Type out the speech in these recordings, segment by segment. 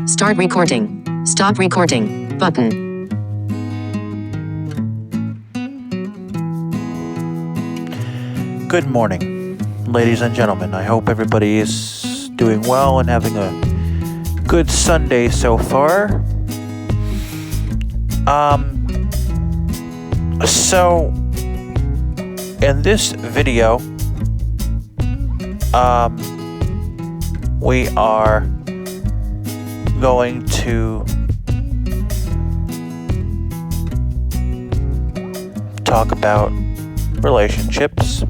Start recording. Stop recording. Button. Good morning, ladies and gentlemen. I hope everybody is doing well and having a good Sunday so far. So in this video, we are going to talk about relationships.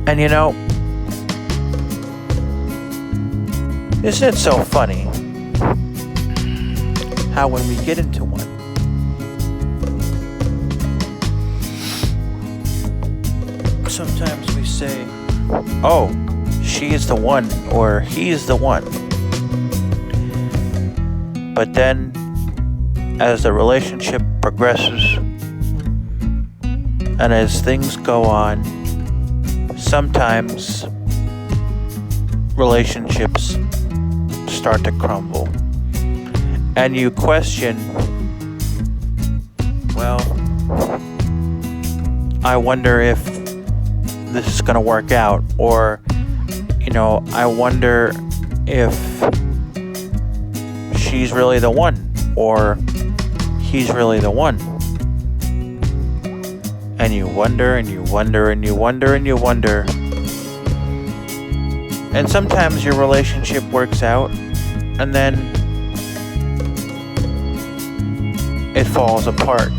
And you know, isn't it so funny how when we get into one, sometimes we say, oh, she is the one or he's the one. But then as the relationship progresses and as things go on, sometimes relationships start to crumble. And you question, well, I wonder if this is going to work out. Or, you know, I wonder if she's really the one or he's really the one. And you wonder and you wonder and you wonder and you wonder. And sometimes your relationship works out and then it falls apart.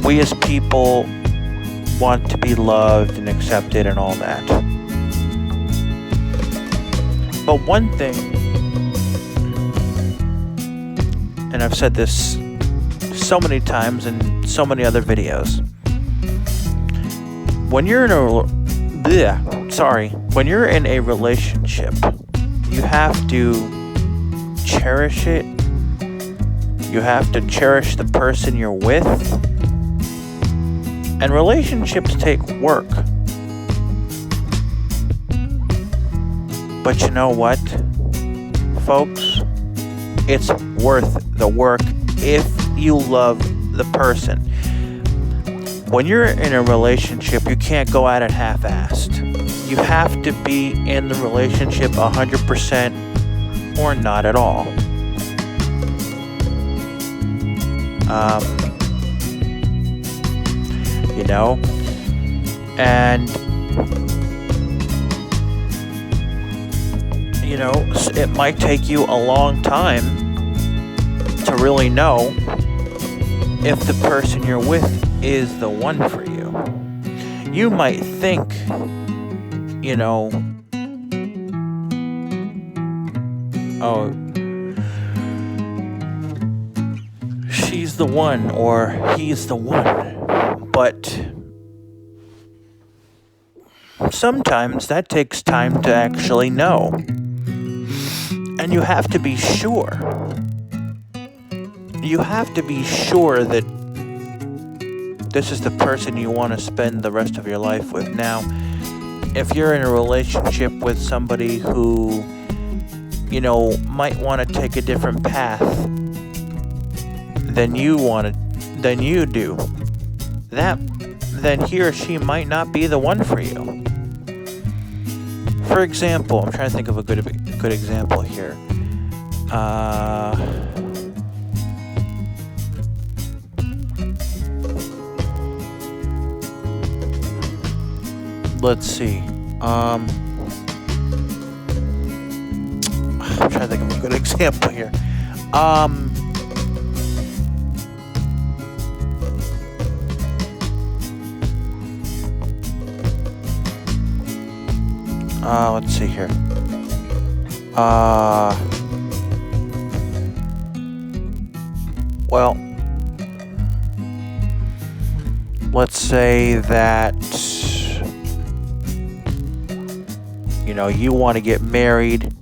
We as people want to be loved and accepted and all that. But one thing, and I've said this so many times in so many other videos, when you're in a relationship, you have to cherish it. You have to cherish the person you're with. And relationships take work. But you know what, folks? It's worth the work if you love the person. When you're in a relationship, you can't go at it half-assed. You have to be in the relationship 100% or not at all. You know, and you know, it might take you a long time to really know if the person you're with is the one for you. You might think, you know, oh, she's the one or he's the one. But sometimes that takes time to actually know. And you have to be sure. You have to be sure that this is the person you want to spend the rest of your life with. Now, if you're in a relationship with somebody who, you know, might want to take a different path than you do, then he or she might not be the one for you. For example, I'm trying to think of a good example here. Let's see. I'm trying to think of a good example here. Let's see here. Well, let's say that, you know, you want to get married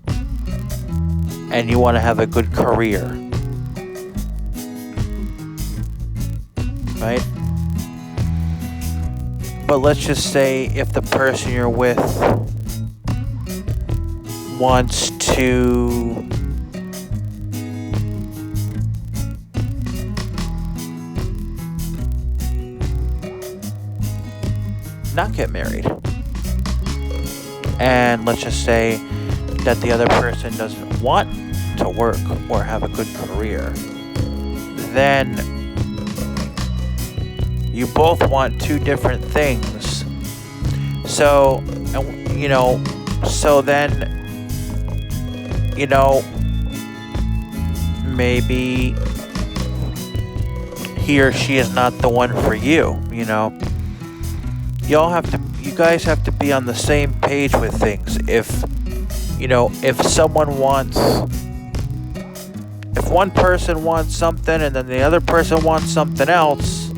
and you want to have a good career, right? But let's just say if the person you're with wants to not get married, and let's just say that the other person doesn't want to work or have a good career, then you both want two different things. So then, maybe he or she is not the one for you. You guys have to be on the same page with things. If one person wants something and then the other person wants something else,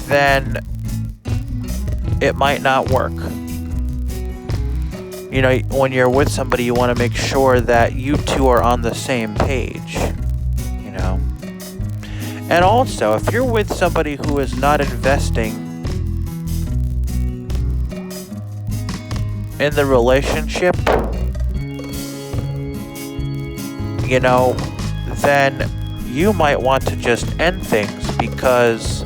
then it might not work. When you're with somebody, you want to make sure that you two are on the same page. And also, if you're with somebody who is not investing in the relationship, then you might want to just end things, because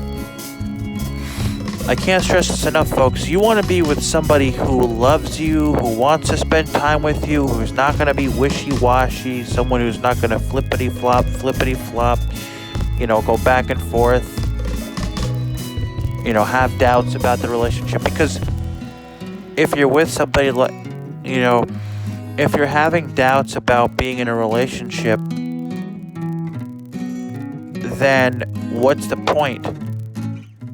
I can't stress this enough, folks. You want to be with somebody who loves you, who wants to spend time with you, who's not going to be wishy-washy, someone who's not going to flippity-flop, go back and forth, have doubts about the relationship. Because if you're with somebody, if you're having doubts about being in a relationship, then what's the point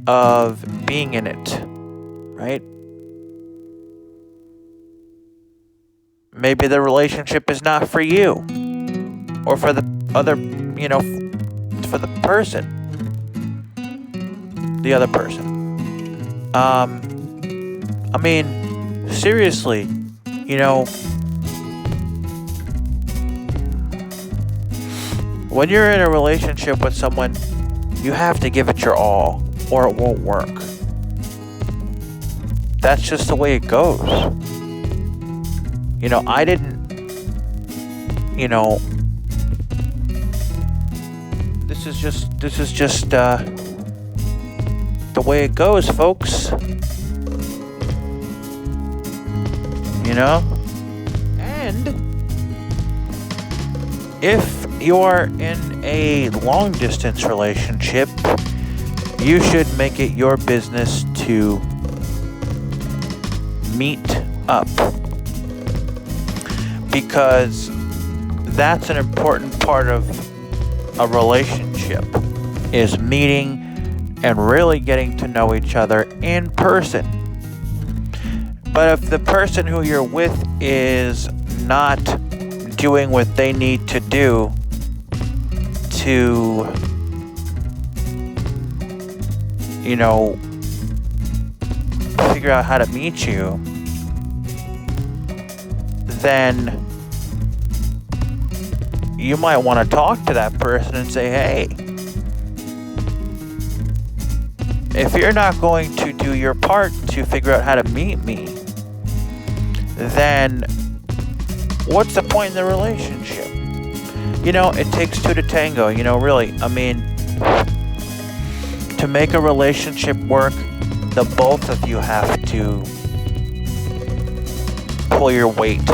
of being in it, right? Maybe the relationship is not for you, or for the other, for the person, the other person. Seriously, when you're in a relationship with someone, you have to give it your all, or it won't work. That's just the way it goes. I didn't, this is just the way it goes, folks. And if you're in a long distance relationship, you should make it your business to meet up, because that's an important part of a relationship, is meeting and really getting to know each other in person. But if the person who you're with is not doing what they need to do to, figure out how to meet you, then you might want to talk to that person and say, hey, if you're not going to do your part to figure out how to meet me, then what's the point in the relationship? It takes two to tango, really. To make a relationship work, the both of you have to pull your weight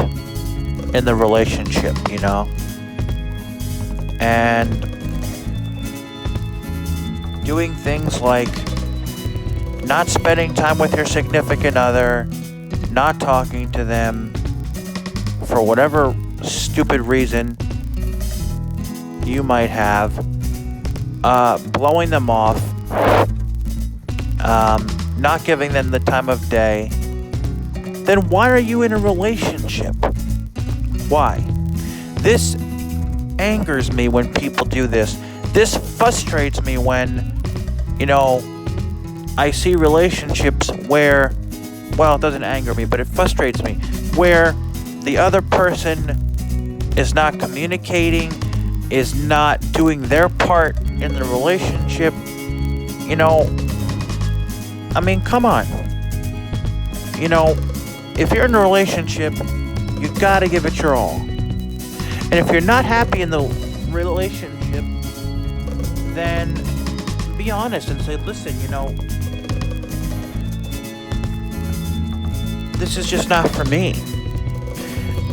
in the relationship, and doing things like not spending time with your significant other, not talking to them for whatever stupid reason you might have, blowing them off, not giving them the time of day, then why are you in a relationship? Why? This angers me when people do this. This frustrates me when, I see relationships where, it doesn't anger me, but it frustrates me, where the other person is not communicating, is not doing their part in the relationship. I mean, come on. You know, if you're in a relationship, you gotta give it your all. And if you're not happy in the relationship, then be honest and say, listen, you know, this is just not for me.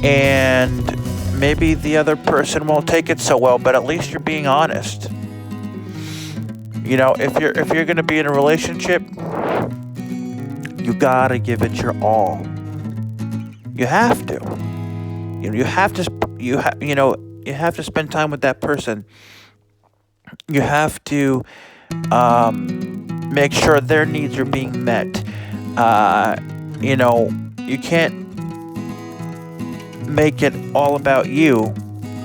And maybe the other person won't take it so well, but at least you're being honest. You know, if you're going to be in a relationship, you got to give it your all. You have to. You have to spend time with that person. You have to make sure their needs are being met. You know, you can't make it all about you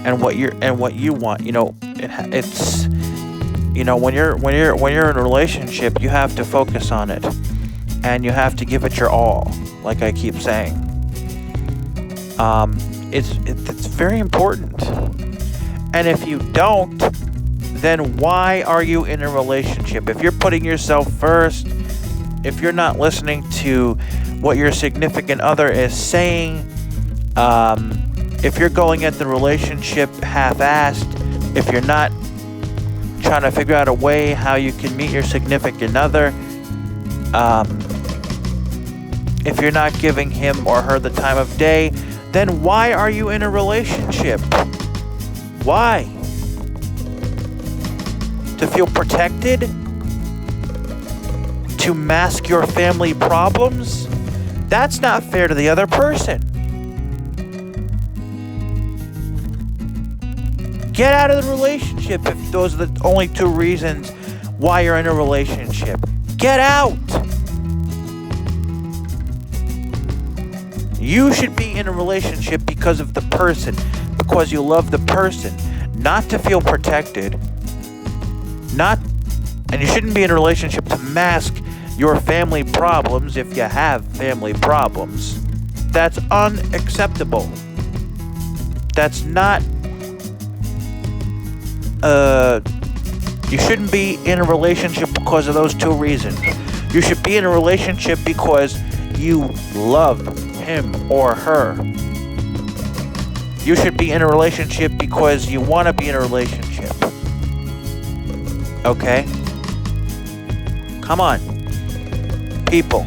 and what you want. You know, it's you know, when you're in a relationship, you have to focus on it, and you have to give it your all. Like I keep saying, it's very important. And if you don't, then why are you in a relationship? If you're putting yourself first, if you're not listening to what your significant other is saying, if you're going at the relationship half-assed, if you're not trying to figure out a way how you can meet your significant other, if you're not giving him or her the time of day, then why are you in a relationship? Why? To feel protected? To mask your family problems? That's not fair to the other person. Get out of the relationship if those are the only two reasons why you're in a relationship. Get out! You should be in a relationship because of the person, because you love the person, not to feel protected. And you shouldn't be in a relationship to mask your family problems if you have family problems. That's unacceptable. That's not... you shouldn't be in a relationship because of those two reasons. You should be in a relationship because you love him or her. You should be in a relationship because you want to be in a relationship. Okay? Come on. People.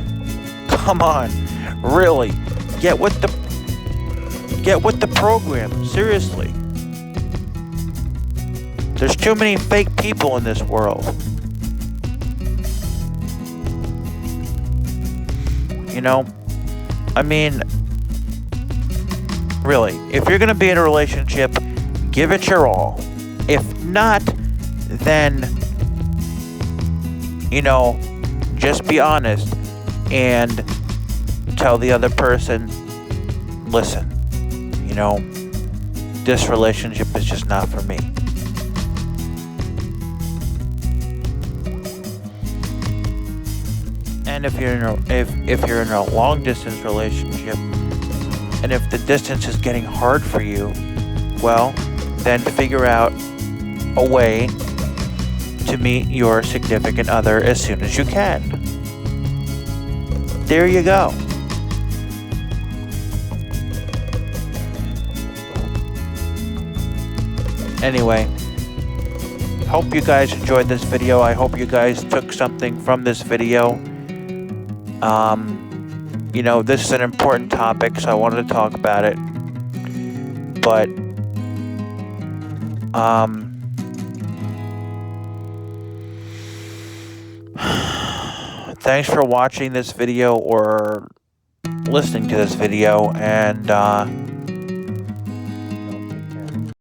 Come on. Really. Get with the program. Seriously. There's too many fake people in this world. You know? I mean, really, if you're going to be in a relationship, give it your all. If not, then, you know, just be honest and tell the other person, listen, you know, this relationship is just not for me. And if you're in a long distance relationship, and if the distance is getting hard for you, well, then figure out a way to meet your significant other as soon as you can. There you go. Anyway, hope you guys enjoyed this video. I hope you guys took something from this video. You know, this is an important topic, so I wanted to talk about it. But, thanks for watching this video or listening to this video, and,